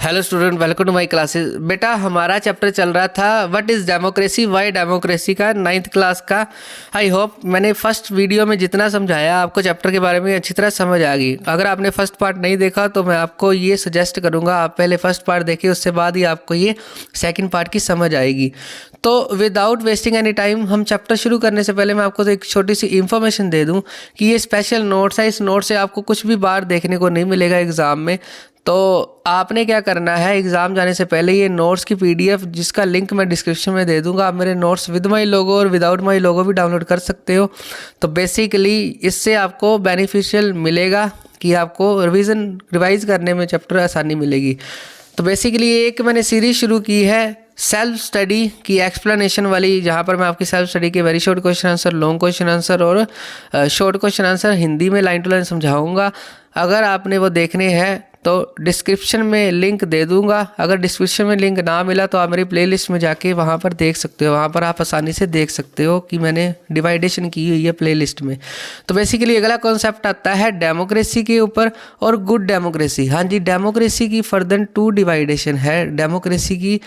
Hello student, welcome to my classes. बेटा हमारा chapter चल रहा था what is democracy, why democracy का 9th क्लास का। आई होप मैंने फर्स्ट वीडियो में जितना समझाया आपको चैप्टर के बारे में अच्छी तरह समझ आ गई। अगर आपने फर्स्ट पार्ट नहीं देखा तो मैं आपको ये सजेस्ट करूँगा आप पहले फर्स्ट पार्ट देखिए, उससे बाद ही आपको ये सेकेंड पार्ट की समझ आएगी। तो विदाउट वेस्टिंग एनी टाइम हम चैप्टर शुरू करने से पहले मैं आपको एक छोटी सी इन्फॉर्मेशन दे दूं कि ये स्पेशल नोट्स है। इस नोट से आपको कुछ भी बार देखने को नहीं मिलेगा एग्ज़ाम में। तो आपने क्या करना है, एग्ज़ाम जाने से पहले ये नोट्स की पीडीएफ जिसका लिंक मैं डिस्क्रिप्शन में दे दूंगा, आप मेरे नोट्स विद माई लोगो और विदाउट माई लोगो भी डाउनलोड कर सकते हो। तो बेसिकली इससे आपको बेनिफिशियल मिलेगा कि आपको रिवाइज़ करने में चैप्टर आसानी मिलेगी। तो बेसिकली एक मैंने सीरीज़ शुरू की है सेल्फ स्टडी की एक्सप्लेनेशन वाली, जहाँ पर मैं आपकी सेल्फ स्टडी के very short question answer, long question answer और शॉर्ट क्वेश्चन आंसर हिंदी में लाइन टू लाइन समझाऊंगा। अगर आपने वो देखने हैं तो डिस्क्रिप्शन में लिंक दे दूंगा। अगर डिस्क्रिप्शन में लिंक ना मिला तो आप मेरी प्लेलिस्ट में जाके वहाँ पर देख सकते हो। वहाँ पर आप आसानी से देख सकते हो कि मैंने डिवाइडेशन की हुई है प्लेलिस्ट में। तो बेसिकली अगला कॉन्सेप्ट आता है डेमोक्रेसी के ऊपर और गुड डेमोक्रेसी। हाँ जी, डेमोक्रेसी की फर्दर 2 डिवाइडेशन है। डेमोक्रेसी की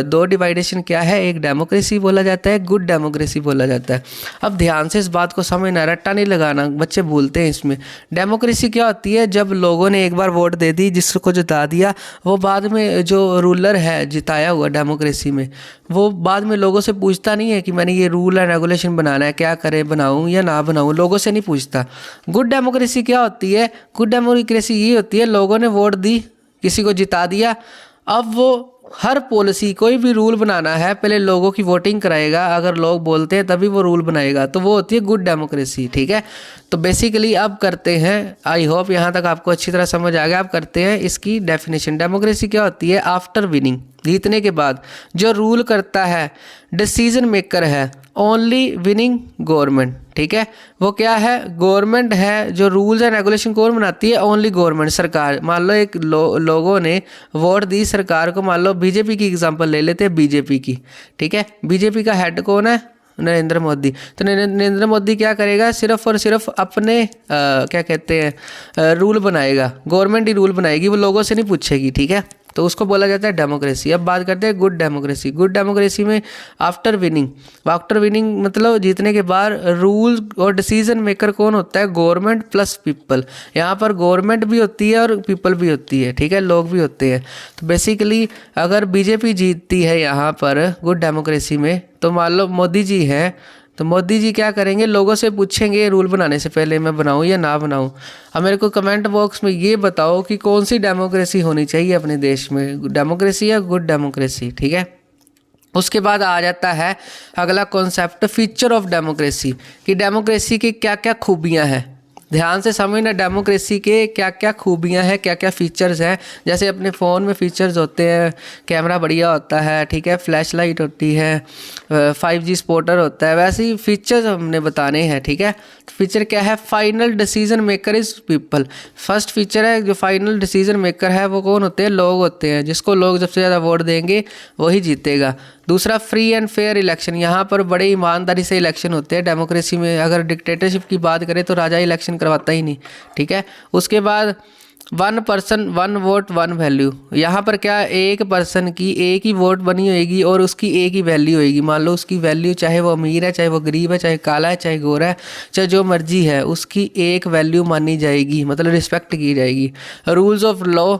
2 डिवाइडेशन क्या है, एक डेमोक्रेसी बोला जाता है, गुड डेमोक्रेसी बोला जाता है। अब ध्यान से इस बात को समझना, रट्टा नहीं लगाना, बच्चे भूलते हैं इसमें। डेमोक्रेसी क्या होती है, जब लोगों ने एक बार वोट दे दी, जिसको जिता दिया, वो बाद में जो रूलर है जिताया हुआ डेमोक्रेसी में, वो बाद में लोगों से पूछता नहीं है कि मैंने ये रूल एंड रेगुलेशन बनाना है, क्या करें, बनाऊं या ना बनाऊं, लोगों से नहीं पूछता। गुड डेमोक्रेसी क्या होती है, गुड डेमोक्रेसी ये होती है लोगों ने वोट दी, किसी को जिता दिया, अब वो हर पॉलिसी कोई भी रूल बनाना है पहले लोगों की वोटिंग कराएगा, अगर लोग बोलते हैं तभी वो रूल बनाएगा, तो वो होती है गुड डेमोक्रेसी। ठीक है, तो बेसिकली अब करते हैं, आई होप यहाँ तक आपको अच्छी तरह समझ आ गया। अब करते हैं इसकी डेफिनेशन। डेमोक्रेसी क्या होती है, आफ्टर विनिंग, जीतने के बाद जो रूल करता है, डिसीजन मेकर है, ओनली विनिंग गवर्नमेंट। ठीक है, वो क्या है, गवर्नमेंट है। जो रूल्स एंड रेगुलेशन कौन बनाती है, ओनली गवर्नमेंट, सरकार। मान लो एक लोगों ने वोट दी सरकार को, मान लो बीजेपी की एग्जांपल ले लेते हैं, बीजेपी की। ठीक है, बीजेपी का हेड कौन है, नरेंद्र मोदी। तो नरेंद्र मोदी क्या करेगा, सिर्फ और सिर्फ अपने क्या कहते हैं रूल बनाएगा, गवर्नमेंट ही रूल बनाएगी, वो लोगों से नहीं पूछेगी। ठीक है, तो उसको बोला जाता है डेमोक्रेसी। अब बात करते हैं गुड डेमोक्रेसी। गुड डेमोक्रेसी में आफ्टर विनिंग मतलब जीतने के बाद रूल और डिसीजन मेकर कौन होता है, गवर्नमेंट प्लस पीपल। यहाँ पर गवर्नमेंट भी होती है और पीपल भी होती है। ठीक है, लोग भी होते हैं। तो बेसिकली अगर बीजेपी जीतती है यहाँ पर गुड डेमोक्रेसी में, तो मान लो मोदी जी हैं, तो मोदी जी क्या करेंगे, लोगों से पूछेंगे रूल बनाने से पहले मैं बनाऊं या ना बनाऊं। अब मेरे को कमेंट बॉक्स में ये बताओ कि कौन सी डेमोक्रेसी होनी चाहिए अपने देश में, डेमोक्रेसी या गुड डेमोक्रेसी। ठीक है, उसके बाद आ जाता है अगला कॉन्सेप्ट, फीचर ऑफ डेमोक्रेसी, कि डेमोक्रेसी की क्या क्या खूबियाँ हैं। ध्यान से समझना, डेमोक्रेसी के क्या क्या खूबियाँ हैं, क्या क्या फीचर्स हैं। जैसे अपने फ़ोन में फीचर्स होते हैं, कैमरा बढ़िया होता है, ठीक है, फ्लैश लाइट होती है, 5G स्पॉटर होता है, वैसे ही फीचर्स हमने बताने हैं। ठीक है, फीचर क्या है, final decision maker is people. First feature है, जो फाइनल डिसीजन मेकर है वो कौन होते हैं, लोग होते हैं। जिसको लोग सबसे ज़्यादा वोट देंगे वही जीतेगा। दूसरा, फ्री एंड फेयर इलेक्शन, यहाँ पर बड़े ईमानदारी से इलेक्शन होते हैं डेमोक्रेसी में। अगर डिक्टेटरशिप की बात करें तो राजा इलेक्शन करवाता ही नहीं। ठीक है, उसके बाद 1 पर्सन 1 वोट 1 वैल्यू, यहाँ पर क्या, एक पर्सन की एक ही वोट बनी होएगी और उसकी एक ही वैल्यू होएगी। मान लो उसकी वैल्यू, चाहे वो अमीर है, चाहे वो गरीब है, चाहे काला है, चाहे गोरा है, चाहे जो मर्जी है, उसकी एक वैल्यू मानी जाएगी, मतलब रिस्पेक्ट की जाएगी। Rules of law,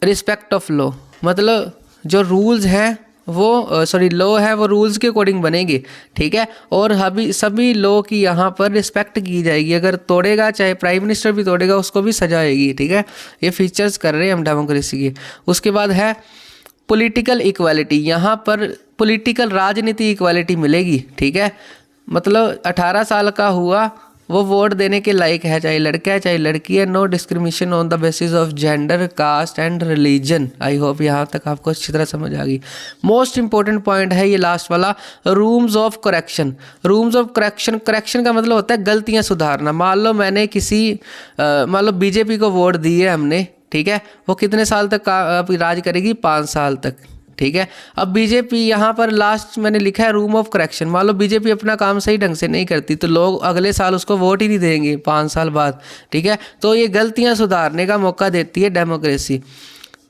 respect of law, मतलब जो रूल्स हैं वो लॉ है वो रूल्स के अकॉर्डिंग बनेंगे। ठीक है, और सभी लॉ की यहाँ पर रिस्पेक्ट की जाएगी। अगर तोड़ेगा, चाहे प्राइम मिनिस्टर भी तोड़ेगा, उसको भी सजा आएगी। ठीक है, ये फीचर्स कर रहे हैं हम डेमोक्रेसी के। उसके बाद है पॉलिटिकल इक्वालिटी, यहाँ पर पॉलिटिकल राजनीति इक्वालिटी मिलेगी। ठीक है, मतलब 18 साल का हुआ वो वोट देने के लायक है, चाहे लड़का है चाहे लड़की है। No discrimination on the basis of gender, caste and religion. I hope यहाँ तक आपको अच्छी तरह समझ आ गई। मोस्ट इंपॉर्टेंट पॉइंट है ये लास्ट वाला, rooms of correction. Rooms of correction, correction का मतलब होता है गलतियाँ सुधारना। मान लो मैंने मान लो बीजेपी को वोट दी है हमने, ठीक है, वो कितने साल तक राज करेगी, 5 साल तक। ठीक है, अब बीजेपी यहाँ पर लास्ट मैंने लिखा है रूम ऑफ करेक्शन। मान लो बीजेपी अपना काम सही ढंग से नहीं करती तो लोग अगले साल उसको वोट ही नहीं देंगे 5 साल बाद। ठीक है, तो ये गलतियाँ सुधारने का मौका देती है डेमोक्रेसी।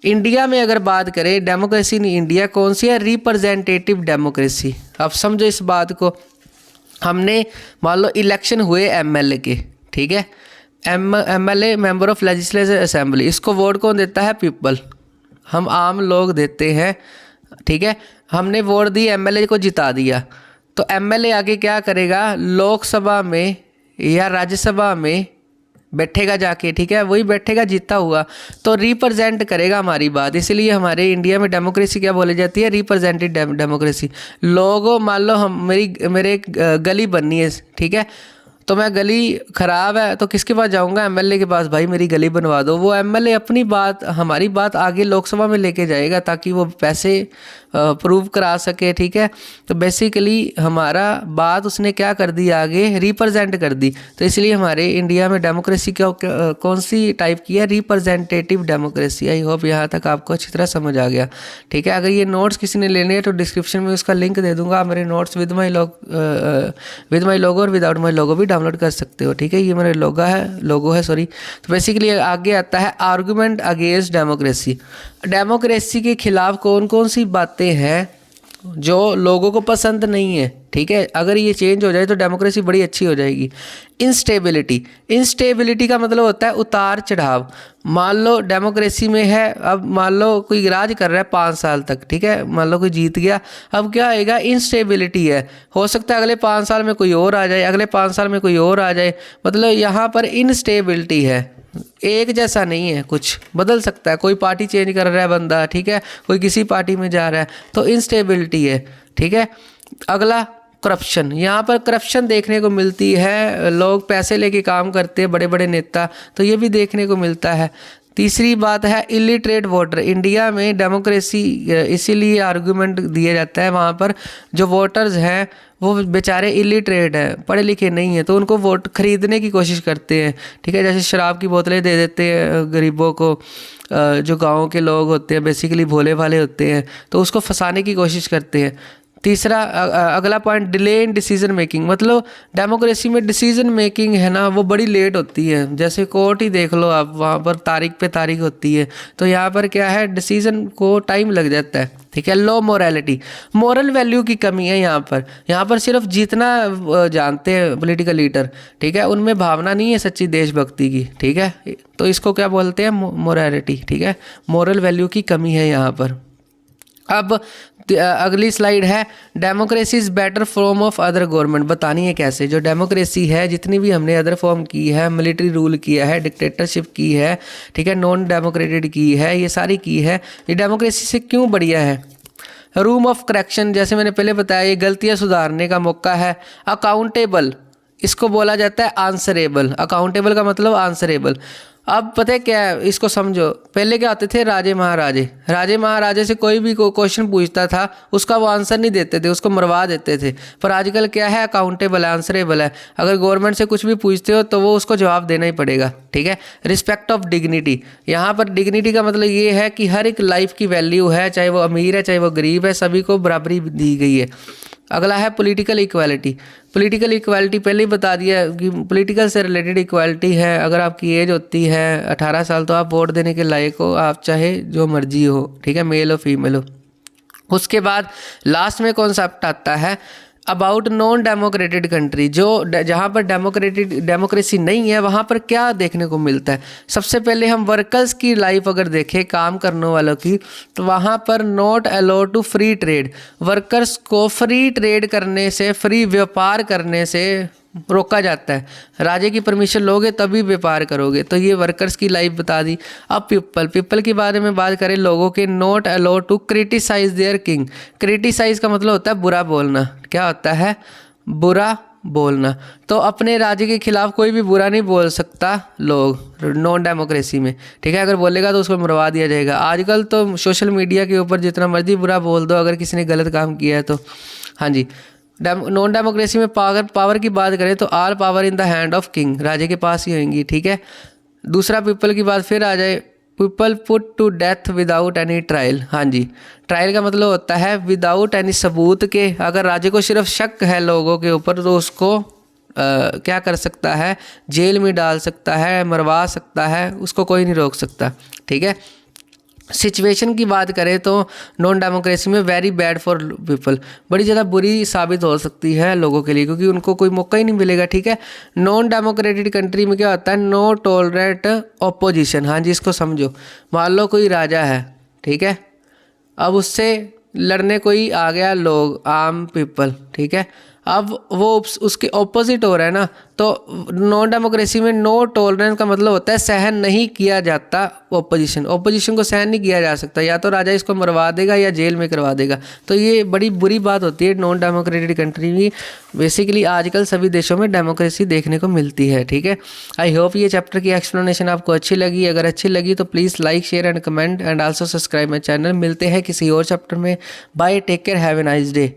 इंडिया में अगर बात करें डेमोक्रेसी इन इंडिया कौन सी है, रिप्रेजेंटेटिव डेमोक्रेसी। अब समझो इस बात को, हमने मान लो इलेक्शन हुए एमएलए के, ठीक है, MLA member of legislative assembly, इसको वोट कौन देता है, पीपल, हम आम लोग देते हैं, ठीक है। हमने वोट दी, एमएलए को जिता दिया, तो एमएलए आगे क्या करेगा, लोकसभा में या राज्यसभा में बैठेगा जाके, ठीक है, वही बैठेगा जीता हुआ, तो रिप्रेजेंट करेगा हमारी बात। इसलिए हमारे इंडिया में डेमोक्रेसी क्या बोली जाती है, रिप्रेजेंटेटिव डेमोक्रेसी। लोगों, मान लो हम मेरे गली बननी है, ठीक है, तो मैं गली ख़राब है तो किसके पास जाऊंगा, एमएलए के पास, भाई मेरी गली बनवा दो। वो एमएलए अपनी बात, हमारी बात आगे लोकसभा में लेके जाएगा ताकि वो पैसे प्रूव करा सके, ठीक है। तो बेसिकली हमारा बात उसने क्या कर दी, आगे रिप्रेजेंट कर दी। तो इसलिए हमारे इंडिया में डेमोक्रेसी कौन सी टाइप की है, रिप्रेजेंटेटिव डेमोक्रेसी। आई होप यहाँ तक आपको अच्छी तरह समझ आ गया, ठीक है। अगर ये नोट्स किसी ने लेने हैं तो डिस्क्रिप्शन में उसका लिंक दे दूंगा, मेरे नोट्स विद माई लोगो और विदाउट माई लोगो भी डाउनलोड कर सकते हो, ठीक है। ये मेरा लोगो है सॉरी। तो बेसिकली आगे आता है आर्गूमेंट अगेंस्ट डेमोक्रेसी। डेमोक्रेसी के खिलाफ कौन कौन सी बातें हैं जो लोगों को पसंद नहीं है, ठीक है। अगर ये चेंज हो जाए तो डेमोक्रेसी बड़ी अच्छी हो जाएगी। इंस्टेबिलिटी का मतलब होता है उतार चढ़ाव। मान लो डेमोक्रेसी में है, अब मान लो कोई राज कर रहा है 5 साल तक, ठीक है, मान लो कोई जीत गया, अब क्या आएगा, इंस्टेबिलिटी है। हो सकता है अगले 5 साल में कोई और आ जाए, अगले 5 साल में कोई और आ जाए, मतलब यहाँ पर इंस्टेबिलिटी है, एक जैसा नहीं है, कुछ बदल सकता है, कोई पार्टी चेंज कर रहा है बंदा, ठीक है, कोई किसी पार्टी में जा रहा है, तो इंस्टेबिलिटी है, ठीक है। अगला करप्शन, यहाँ पर करप्शन देखने को मिलती है, लोग पैसे लेके काम करते हैं, बड़े बड़े नेता, तो ये भी देखने को मिलता है। तीसरी बात है इलिटरेट वोटर। इंडिया में डेमोक्रेसी इसीलिए आर्गूमेंट दिया जाता है, वहाँ पर जो वोटर्स हैं वो बेचारे इलिटरेट हैं, पढ़े लिखे नहीं हैं, तो उनको वोट खरीदने की कोशिश करते हैं, ठीक है। जैसे शराब की बोतलें दे देते हैं गरीबों को, जो गाँव के लोग होते हैं बेसिकली भोले भाले होते हैं, तो उसको फंसाने की कोशिश करते हैं। तीसरा अगला point delay in decision making, मतलब डेमोक्रेसी में डिसीजन मेकिंग है ना वो बड़ी लेट होती है। जैसे कोर्ट ही देख लो आप, वहाँ पर तारीख पे तारीख होती है, तो यहाँ पर क्या है, डिसीजन को टाइम लग जाता है, ठीक है। लो मोरालिटी, मोरल वैल्यू की कमी है यहाँ पर सिर्फ जीतना जानते हैं पॉलिटिकल लीडर, ठीक है, उनमें भावना नहीं है सच्ची देशभक्ति की, ठीक है, तो इसको क्या बोलते हैं, मोरालिटी, ठीक है, मोरल वैल्यू की कमी है यहाँ पर। अब अगली स्लाइड है democracy is better form of other government. बतानी है कैसे, जो डेमोक्रेसी है जितनी भी हमने अदर फॉर्म की है, मिलिट्री रूल किया है, डिक्टेटरशिप की है, ठीक है, नॉन डेमोक्रेटेड की है, ये सारी की है, ये डेमोक्रेसी से क्यों बढ़िया है। रूम ऑफ करेक्शन, जैसे मैंने पहले बताया, ये गलतियाँ सुधारने का मौका है। अकाउंटेबल, इसको बोला जाता है आंसरेबल। अकाउंटेबल का मतलब आंसरेबल। अब पता है क्या है, इसको समझो, पहले क्या होते थे, राजे महाराजे से कोई भी क्वेश्चन पूछता था उसका वो आंसर नहीं देते थे, उसको मरवा देते थे। पर आजकल क्या है, अकाउंटेबल है, आंसरेबल है। अगर गवर्नमेंट से कुछ भी पूछते हो तो वो उसको जवाब देना ही पड़ेगा, ठीक है। रिस्पेक्ट ऑफ डिग्निटी, यहाँ पर डिग्निटी का मतलब ये है कि हर एक लाइफ की वैल्यू है, चाहे वो अमीर है चाहे वो गरीब है, सभी को बराबरी दी गई है। अगला है पॉलिटिकल इक्वालिटी। पॉलिटिकल इक्वालिटी पहले ही बता दिया कि पॉलिटिकल से रिलेटेड इक्वालिटी है। अगर आपकी एज होती है 18 साल तो आप वोट देने के लायक हो, आप चाहे जो मर्जी हो, ठीक है, मेल हो फीमेल हो। उसके बाद लास्ट में कॉन्सेप्ट आता है अबाउट नॉन डेमोक्रेटेड कंट्री, जो जहाँ पर डेमोक्रेसी नहीं है वहाँ पर क्या देखने को मिलता है। सबसे पहले हम वर्कर्स की लाइफ अगर देखें, काम करने वालों की, तो वहाँ पर not allowed to free trade, workers को फ्री ट्रेड करने से, फ्री व्यापार करने से रोका जाता है। राजे की परमिशन लोगे तभी व्यापार करोगे, तो ये वर्कर्स की लाइफ बता दी। अब पीपल के बारे में बात करें, लोगों के not allowed to criticise their king. Criticise का मतलब होता है बुरा बोलना। क्या होता है, बुरा बोलना। तो अपने राज्य के खिलाफ कोई भी बुरा नहीं बोल सकता लोग नॉन डेमोक्रेसी में, ठीक है। अगर बोलेगा तो उसको मरवा दिया जाएगा। आजकल तो सोशल मीडिया के ऊपर जितना मर्जी बुरा बोल दो अगर किसी ने गलत काम किया है तो। हाँ जी, नॉन डेमोक्रेसी में पावर की बात करें तो all power in the hand of king, राजे के पास ही होंगी, ठीक है। दूसरा पीपल की बात फिर आ जाए, people put to death without any trial. हाँ जी, ट्रायल का मतलब होता है विदाउट एनी सबूत के। अगर राजे को सिर्फ शक है लोगों के ऊपर तो उसको क्या कर सकता है, जेल में डाल सकता है, मरवा सकता है, उसको कोई नहीं रोक सकता, ठीक है। सिचुएशन की बात करें तो नॉन डेमोक्रेसी में वेरी बैड फॉर पीपल, बड़ी ज़्यादा बुरी साबित हो सकती है लोगों के लिए, क्योंकि उनको कोई मौका ही नहीं मिलेगा। ठीक है, नॉन डेमोक्रेटिक कंट्री में क्या होता है, नो टॉलरेट ऑपोजिशन। हाँ जी, इसको समझो। मान लो कोई राजा है, ठीक है, अब उससे लड़ने कोई आ गया, लोग आम पीपल, ठीक है, अब वो उसके ऑपोजिट हो रहा है ना, तो नॉन डेमोक्रेसी में नो टॉलरेंस का मतलब होता है सहन नहीं किया जाता ओपोजिशन, ओपोजिशन को सहन नहीं किया जा सकता, या तो राजा इसको मरवा देगा या जेल में करवा देगा। तो ये बड़ी बुरी बात होती है नॉन डेमोक्रेटिक कंट्री में। बेसिकली आजकल सभी देशों में डेमोक्रेसी देखने को मिलती है। ठीक है, आई होप ये चैप्टर की एक्सप्लेनेशन आपको अच्छी लगी। अगर अच्छी लगी तो please like, share and comment and also subscribe my channel. मिलते हैं किसी और चैप्टर में। Bye, take care, have a nice day.